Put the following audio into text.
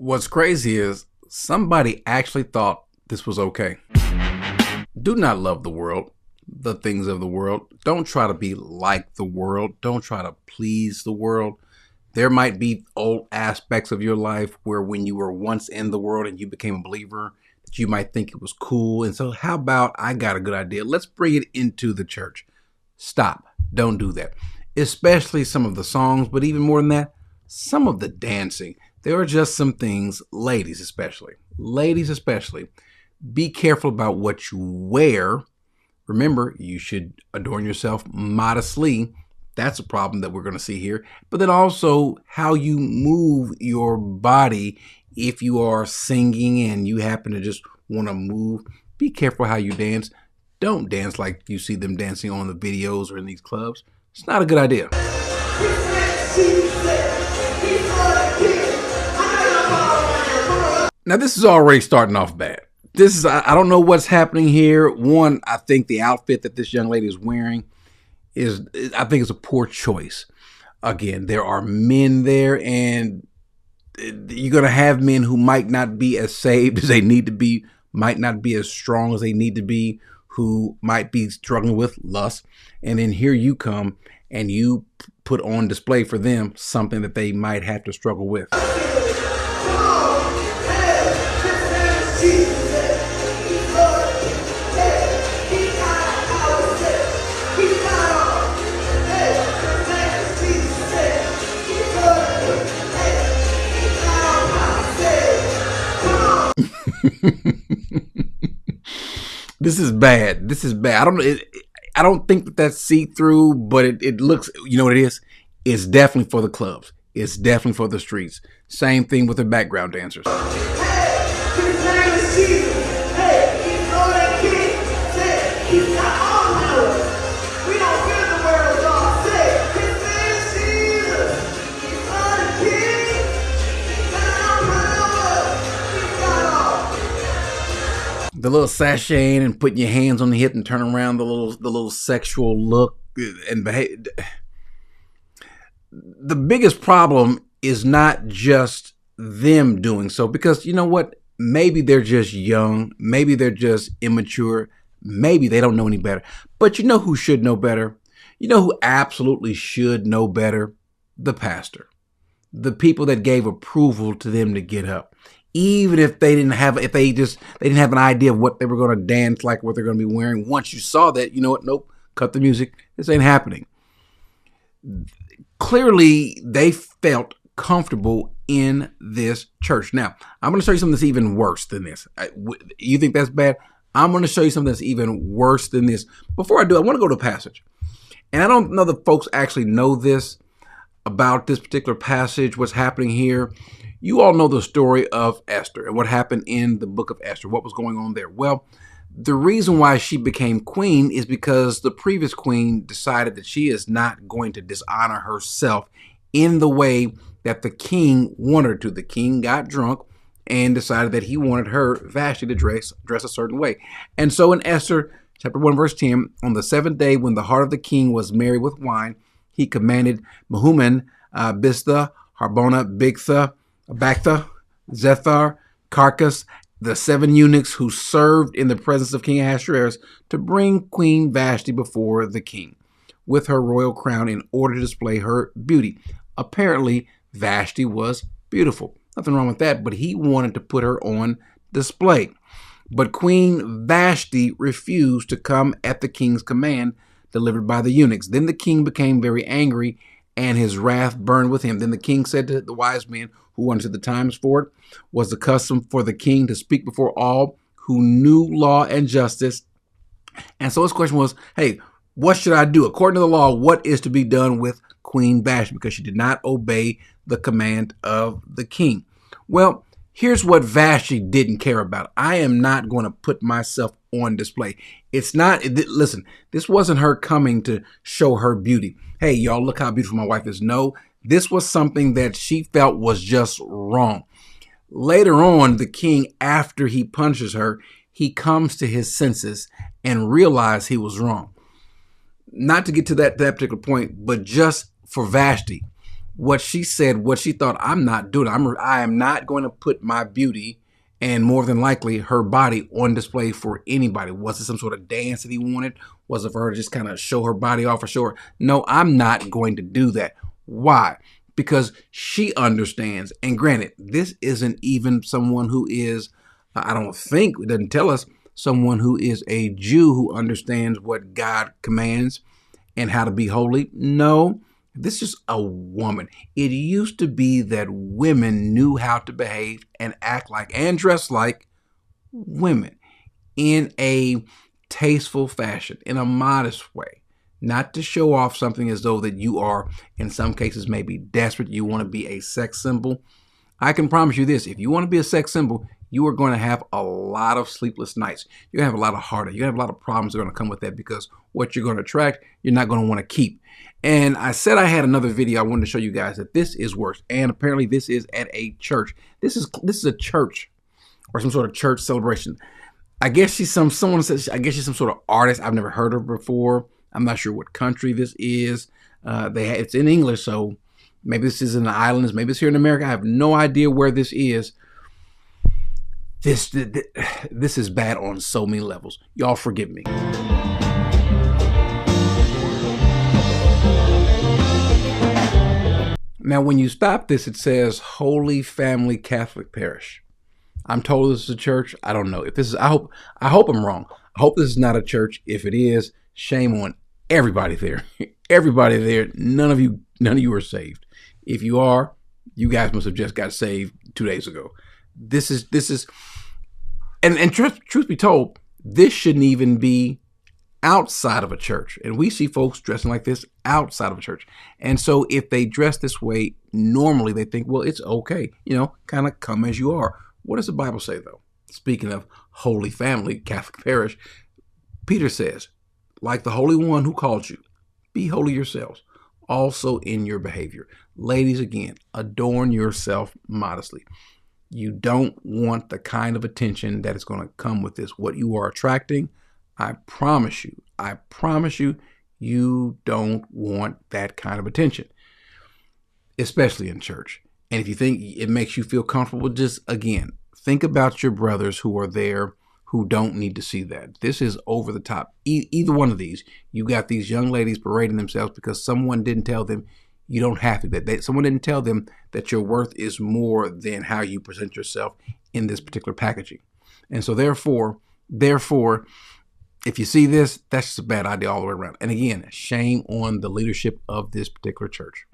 What's crazy is somebody actually thought this was okay. Do not love the world, the things of the world. Don't try to be like the world. Don't try to please the world. There might be old aspects of your life where when you were once in the world and you became a believer, that you might think it was cool. And so how about, I got a good idea. Let's bring it into the church. Stop. Don't do that. Especially some of the songs, but even more than that, some of the dancing. There are just some things, ladies especially, be careful about what you wear. Remember, you should adorn yourself modestly. That's a problem that we're going to see here. But then also how you move your body. If you are singing and you happen to just want to move, be careful how you dance. Don't dance like you see them dancing on the videos or in these clubs. It's not a good idea. Now, this is already starting off bad. I don't know what's happening here. One, I think the outfit that this young lady is wearing I think it's a poor choice. Again, there are men there, and you're going to have men who might not be as saved as they need to be, might not be as strong as they need to be, who might be struggling with lust. And then here you come and you put on display for them something that they might have to struggle with. This is bad. I don't think that that's see-through, but it looks, you know what it is? It's definitely for the clubs. It's definitely for the streets. Same thing with the background dancers. The little sashaying and putting your hands on the hip and turning around, the little sexual look and behavior. The biggest problem is not just them doing so, because you know what? Maybe they're just young. Maybe they're just immature. Maybe they don't know any better. But you know who should know better? You know who absolutely should know better? The pastor. The people that gave approval to them to get up. Even if they didn't have an idea of what they were going to dance like, what they're going to be wearing. Once you saw that, you know what? Nope, cut the music. This ain't happening. Clearly, they felt comfortable in this church. Now, I'm going to show you something that's even worse than this. You think that's bad? I'm going to show you something that's even worse than this. Before I do, I want to go to a passage. And I don't know that folks actually know this about this particular passage, what's happening here. You all know the story of Esther and what happened in the book of Esther, what was going on there. Well, the reason why she became queen is because the previous queen decided that she is not going to dishonor herself in the way that the king wanted her to. The king got drunk and decided that he wanted her, Vashti, to dress a certain way. And so in Esther chapter 1, verse 10, on the seventh day when the heart of the king was merry with wine, he commanded Mehuman, Biztha, Harbona, Bigtha, Bactha, Zethar, Carcas, the 7 eunuchs who served in the presence of King Ahasuerus, to bring Queen Vashti before the king with her royal crown in order to display her beauty. Apparently, Vashti was beautiful. Nothing wrong with that, but he wanted to put her on display. But Queen Vashti refused to come at the king's command delivered by the eunuchs. Then the king became very angry, and his wrath burned with him. Then the king said to the wise men who understood the times, for it was the custom for the king to speak before all who knew law and justice. And so his question was, hey, what should I do? According to the law, what is to be done with Queen Vashti? Because she did not obey the command of the king. Well, here's what Vashti didn't care about. I am not going to put myself on display. Listen, this wasn't her coming to show her beauty. Hey, y'all, look how beautiful my wife is. No, this was something that she felt was just wrong. Later on, the king, after he punishes her, he comes to his senses and realizes he was wrong. Not to get to that particular point, but just for Vashti, what she said, what she thought, I'm not doing. I am not going to put my beauty and more than likely her body on display for anybody. Was it some sort of dance that he wanted? Was it for her to just kind of show her body off or show her? No, I'm not going to do that. Why? Because she understands. And granted, this isn't even someone who is, I don't think, it doesn't tell us, someone who is a Jew who understands what God commands and how to be holy. No, this is a woman. It used to be that women knew how to behave and act like and dress like women in a tasteful fashion, in a modest way, not to show off something as though that you are, in some cases, maybe desperate. You want to be a sex symbol. I can promise you this, if you want to be a sex symbol, you are going to have a lot of sleepless nights. You're going to have a lot of heartache. You're going to have a lot of problems that are going to come with that, because what you're going to attract, you're not going to want to keep. And I said I had another video I wanted to show you guys that this is worse. And apparently this is at a church. This is a church or some sort of church celebration. I guess someone says, I guess she's some sort of artist. I've never heard of her before. I'm not sure what country this is. It's in English, so maybe this is in the islands. Maybe it's here in America. I have no idea where this is. This is bad on so many levels. Y'all forgive me. Now, when you stop this, it says Holy Family Catholic Parish. I'm told this is a church. I don't know if this is. I hope I'm wrong. I hope this is not a church. If it is, shame on everybody there. Everybody there. None of you are saved. If you are, you guys must have just got saved 2 days ago. This is, and truth be told, this shouldn't even be outside of a church. And we see folks dressing like this outside of a church. And so if they dress this way, normally they think, well, it's okay. Kind of come as you are. What does the Bible say, though? Speaking of Holy Family Catholic Parish, Peter says, like the Holy One who called you, be holy yourselves, also in your behavior. Ladies, again, adorn yourself modestly. You don't want the kind of attention that is going to come with this. What you are attracting, I promise you, you don't want that kind of attention, especially in church. And if you think it makes you feel comfortable, just, again, think about your brothers who are there who don't need to see that. This is over the top. Either one of these, you got these young ladies parading themselves because someone didn't tell them you don't have to. Someone didn't tell them that your worth is more than how you present yourself in this particular packaging. And so therefore, if you see this, that's just a bad idea all the way around. And again, shame on the leadership of this particular church.